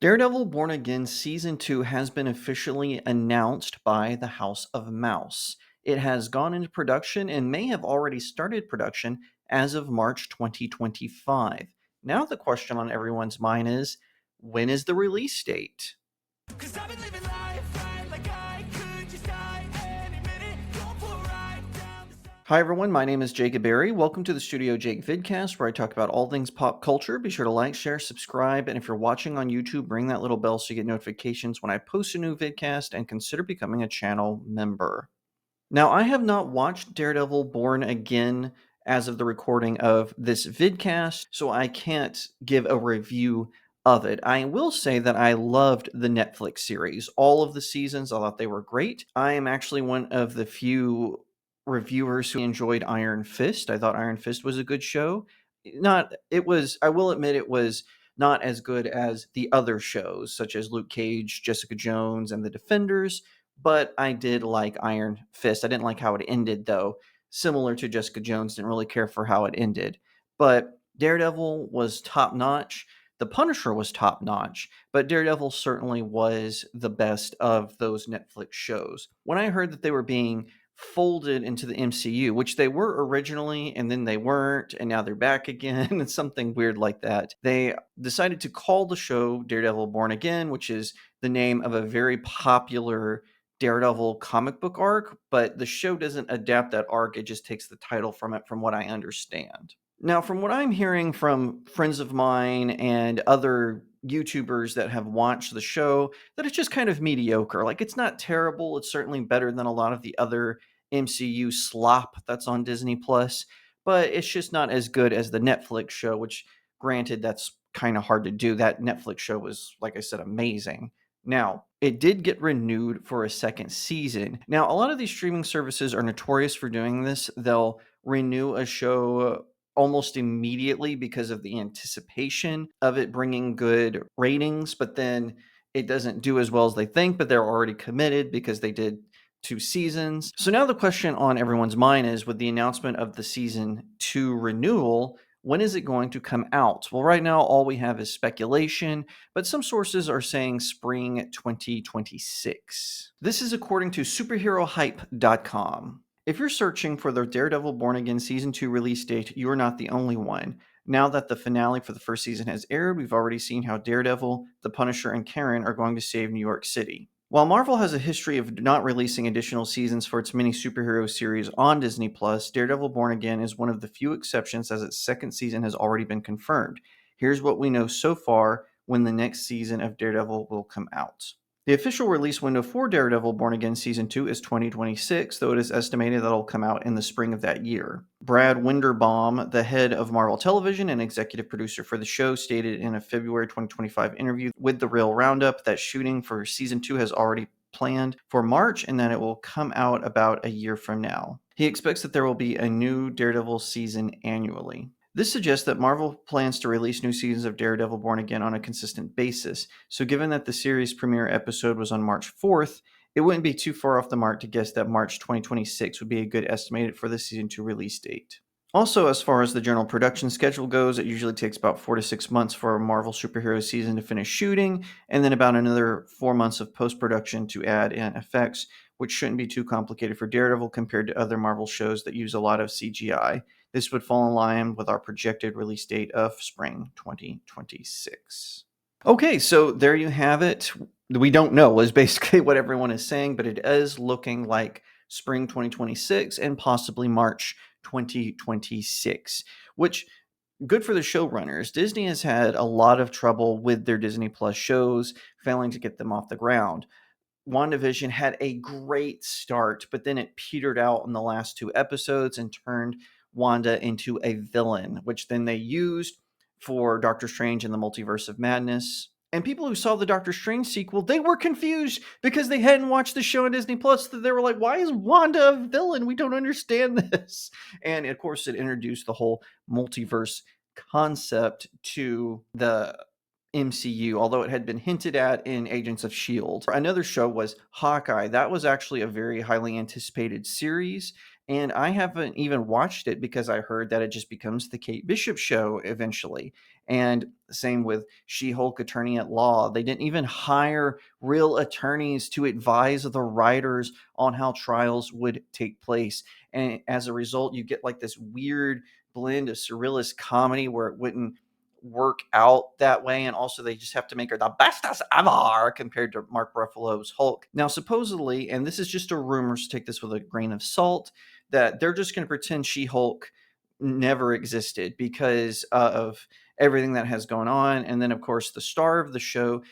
Daredevil Born Again Season 2 has been officially announced by the House of Mouse. It has gone into production and may have already started production as of March 2025. Now, the question on everyone's mind is, when is the release date? 'Cause I've been living life right like I could just die any minute. Going for a ride down the side. Hi everyone, my name is Jacob Berry. Welcome to the StudioJake vidcast where I talk about all things pop culture. Be sure to like, share, subscribe, and if you're watching on YouTube, ring that little bell so you get notifications when I post a new vidcast, and consider becoming a channel member. Now, I have not watched Daredevil Born Again as of the recording of this vidcast, so I can't give a review of it. I will say that I loved the Netflix series. All of the seasons, I thought they were great. I am actually one of the few reviewers who enjoyed Iron Fist. I thought Iron Fist was a good show. I will admit it was not as good as the other shows, such as Luke Cage, Jessica Jones, and The Defenders, but I did like Iron Fist. I didn't like how it ended, though. Similar to Jessica Jones, didn't really care for how it ended. But Daredevil was top notch. The Punisher was top notch, but Daredevil certainly was the best of those Netflix shows. When I heard that they were being folded into the MCU, which they were originally, and then they weren't, and now they're back again, it's something weird like that. They decided to call the show Daredevil Born Again, which is the name of a very popular Daredevil comic book arc, but the show doesn't adapt that arc. It just takes the title from it, from what I understand. Now, from what I'm hearing from friends of mine and other YouTubers that have watched the show, that it's just kind of mediocre. Like, it's not terrible. It's certainly better than a lot of the other MCU slop that's on Disney Plus, but it's just not as good as the Netflix show, which, granted, that's kind of hard to do. That Netflix show was, like I said, amazing. Now, it did get renewed for a second season. Now, a lot of these streaming services are notorious for doing this. They'll renew a show almost immediately because of the anticipation of it bringing good ratings, but then it doesn't do as well as they think, but they're already committed because they did 2 seasons. So now the question on everyone's mind is, with the announcement of the season 2 renewal, when is it going to come out? Well, right now, all we have is speculation, but some sources are saying spring 2026. This is according to superherohype.com. If you're searching for the Daredevil Born Again Season 2 release date, you are not the only one. Now that the finale for the first season has aired, we've already seen how Daredevil, the Punisher, and Karen are going to save New York City. While Marvel has a history of not releasing additional seasons for its many superhero series on Disney Plus, Daredevil Born Again is one of the few exceptions, as its second season has already been confirmed. Here's what we know so far when the next season of Daredevil will come out. The official release window for Daredevil Born Again Season 2 is 2026, though it is estimated that it'll come out in the spring of that year. Brad Winderbaum, the head of Marvel Television and executive producer for the show, stated in a February 2025 interview with The Real Roundup that shooting for Season 2 has already planned for March and that it will come out about a year from now. He expects that there will be a new Daredevil season annually. This suggests that Marvel plans to release new seasons of Daredevil Born Again on a consistent basis. So given that the series premiere episode was on March 4th, it wouldn't be too far off the mark to guess that March 2026 would be a good estimate for the season 2 release date. Also, as far as the general production schedule goes, it usually takes about 4 to 6 months for a Marvel superhero season to finish shooting, and then about another 4 months of post-production to add in effects, which shouldn't be too complicated for Daredevil compared to other Marvel shows that use a lot of CGI. This would fall in line with our projected release date of spring 2026. Okay, so there you have it. We don't know is basically what everyone is saying, but it is looking like spring 2026 and possibly March 2026, which good for the showrunners. Disney has had a lot of trouble with their Disney Plus shows, failing to get them off the ground. WandaVision had a great start, but then it petered out in the last 2 episodes and turned Wanda into a villain, which then they used for Doctor Strange and the Multiverse of Madness. And people who saw the Doctor Strange sequel, they were confused because they hadn't watched the show on Disney Plus. They were like, why is Wanda a villain? We don't understand this. And of course, it introduced the whole multiverse concept to the MCU, although it had been hinted at in Agents of S.H.I.E.L.D. Another show was Hawkeye. That was actually a very highly anticipated series, And I haven't even watched it because I heard that it just becomes the Kate Bishop show eventually. And same with She Hulk Attorney at Law. They didn't even hire real attorneys to advise the writers on how trials would take place. And as a result, you get like this weird blend of surrealist comedy where it wouldn't work out that way. And also, they just have to make her the bestest ever compared to Mark Ruffalo's Hulk. Now, supposedly, and this is just a rumor, so take this with a grain of salt, that they're just going to pretend She Hulk never existed because of everything that has gone on. And then, of course, the star of the show,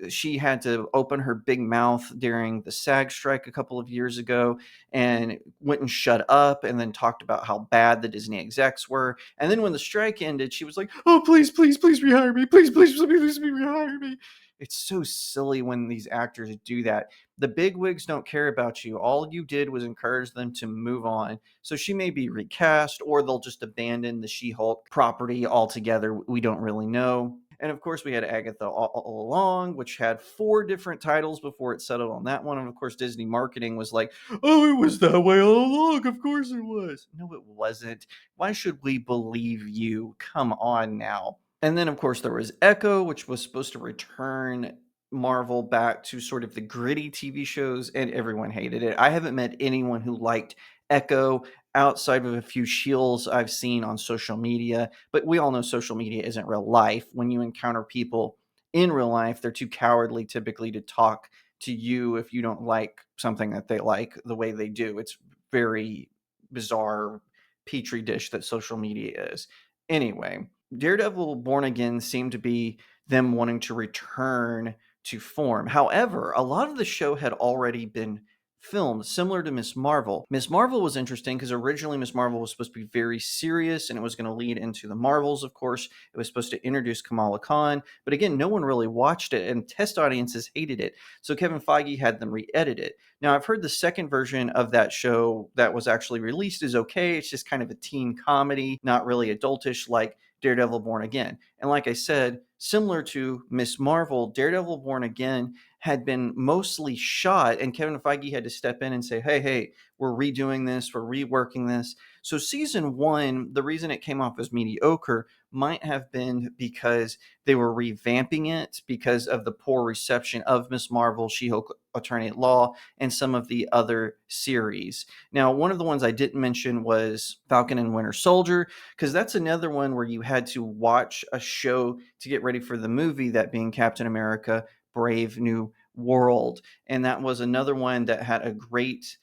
she had to open her big mouth during the SAG strike a couple of years ago and went and shut up and then talked about how bad the Disney execs were. And then when the strike ended, she was like, "Oh, please, please, please rehire me. Please, please, please, please rehire me." It's so silly when these actors do that. The big wigs don't care about you. All you did was encourage them to move on. So she may be recast or they'll just abandon the She Hulk property altogether. We don't really know. And of course, we had Agatha all along, which had 4 different titles before it settled on that one. And of course, Disney marketing was like, "Oh, it was that way all along. Of course it was." No, it wasn't. Why should we believe you? Come on now. And then, of course, there was Echo, which was supposed to return Marvel back to sort of the gritty TV shows, and everyone hated it. I haven't met anyone who liked Echo outside of a few shills I've seen on social media. But we all know social media isn't real life. When you encounter people in real life, they're too cowardly typically to talk to you if you don't like something that they like the way they do. It's very bizarre petri dish that social media is. Anyway, Daredevil Born Again seemed to be them wanting to return to form. However, a lot of the show had already been filmed, similar to Miss Marvel. Miss Marvel was interesting because originally Miss Marvel was supposed to be very serious and it was going to lead into the Marvels, of course. It was supposed to introduce Kamala Khan, but again, no one really watched it and test audiences hated it. So Kevin Feige had them re edit it. Now, I've heard the second version of that show that was actually released is okay. It's just kind of a teen comedy, not really adultish like Daredevil Born Again. And like I said, similar to Miss Marvel, Daredevil Born Again had been mostly shot, and Kevin Feige had to step in and say, hey, we're redoing this, we're reworking this. So season 1, the reason it came off as mediocre might have been because they were revamping it because of the poor reception of Miss Marvel, She-Hulk Attorney at Law, and some of the other series. Now, one of the ones I didn't mention was Falcon and Winter Soldier, because that's another one where you had to watch a show to get ready for the movie, that being Captain America Brave New World. And that was another one that had a great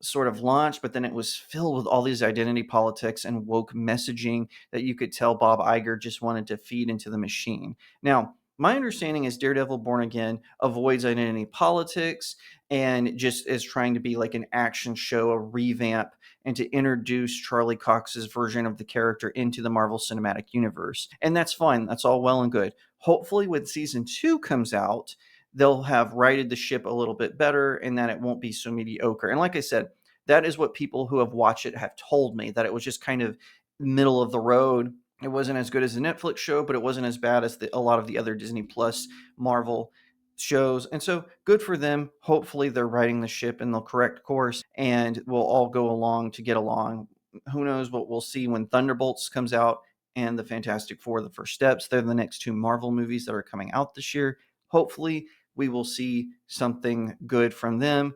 sort of launch, but then it was filled with all these identity politics and woke messaging that you could tell Bob Iger just wanted to feed into the machine. Now, my understanding is Daredevil Born Again avoids identity politics and just is trying to be like an action show, a revamp, and to introduce Charlie Cox's version of the character into the Marvel Cinematic Universe. And that's fine. That's all well and good. Hopefully, when season 2 comes out, they'll have righted the ship a little bit better and that it won't be so mediocre. And like I said, that is what people who have watched it have told me, that it was just kind of middle of the road. It wasn't as good as the Netflix show, but it wasn't as bad as a lot of the other Disney Plus Marvel shows. And so good for them. Hopefully they're riding the ship in the correct course and we'll all go along to get along. Who knows what we'll see when Thunderbolts comes out and the Fantastic Four, The First Steps. They're the next 2 Marvel movies that are coming out this year. Hopefully we will see something good from them.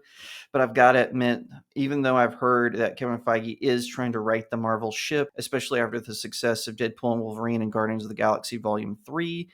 But I've got to admit, even though I've heard that Kevin Feige is trying to right the Marvel ship, especially after the success of Deadpool and Wolverine and Guardians of the Galaxy Volume 3,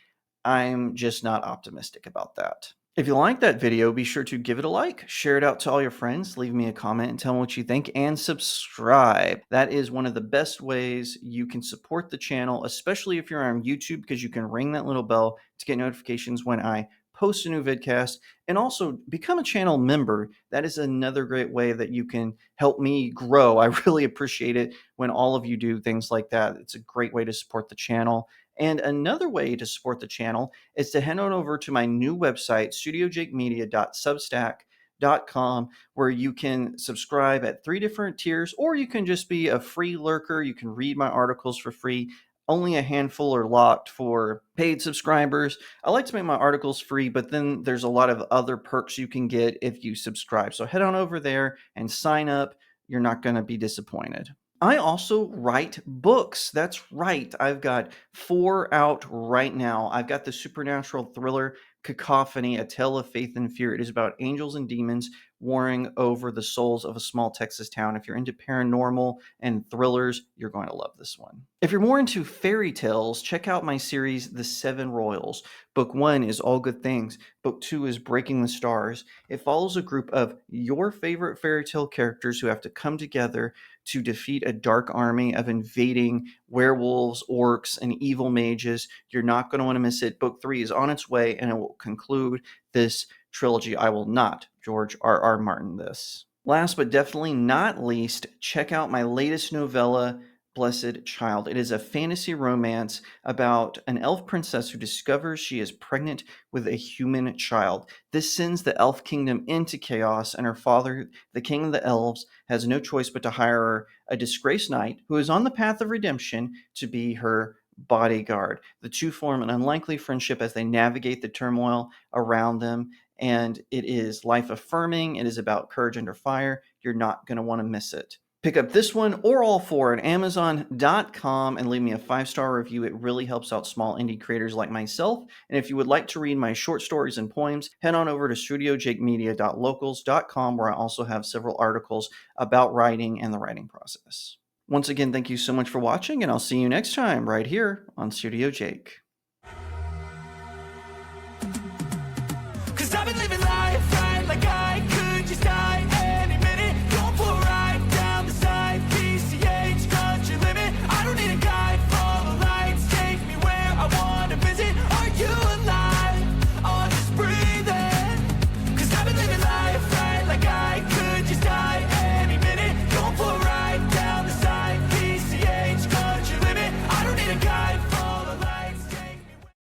I'm just not optimistic about that. If you like that video, be sure to give it a like, share it out to all your friends, leave me a comment and tell me what you think, and subscribe. That is one of the best ways you can support the channel, especially if you're on YouTube, because you can ring that little bell to get notifications when I post a new vidcast, and also become a channel member. That is another great way that you can help me grow. I really appreciate it when all of you do things like that. It's a great way to support the channel. And another way to support the channel is to head on over to my new website, studiojakemedia.substack.com, where you can subscribe at 3 different tiers, or you can just be a free lurker. You can read my articles for free. Only a handful are locked for paid subscribers. I like to make my articles free, but then there's a lot of other perks you can get if you subscribe. So head on over there and sign up. you're not going to be disappointed. I also write books. That's right. I've got 4 out right now. I've got the supernatural thriller Cacophony, A Tale of Faith and Fear. It is about angels and demons warring over the souls of a small Texas town. If you're into paranormal and thrillers, you're going to love this one. If you're more into fairy tales, check out my series, The Seven Royals. Book 1 is All Good Things. Book 2 is Breaking the Stars. It follows a group of your favorite fairy tale characters who have to come together to defeat a dark army of invading werewolves, orcs, and evil mages. You're not going to want to miss it. Book 3 is on its way, and it will conclude this trilogy. I will not George R.R. Martin this. Last but definitely not least, check out my latest novella, Blessed Child. It is a fantasy romance about an elf princess who discovers she is pregnant with a human child. This sends the elf kingdom into chaos, and her father, the king of the elves, has no choice but to hire a disgraced knight who is on the path of redemption to be her bodyguard. The two form an unlikely friendship as they navigate the turmoil around them, and it is life affirming. It is about courage under fire. You're not going to want to miss it. Pick up this one or all 4 at Amazon.com and leave me a 5-star review. It really helps out small indie creators like myself. And if you would like to read my short stories and poems, head on over to StudioJakeMedia.locals.com, where I also have several articles about writing and the writing process. Once again, thank you so much for watching, and I'll see you next time right here on Studio Jake.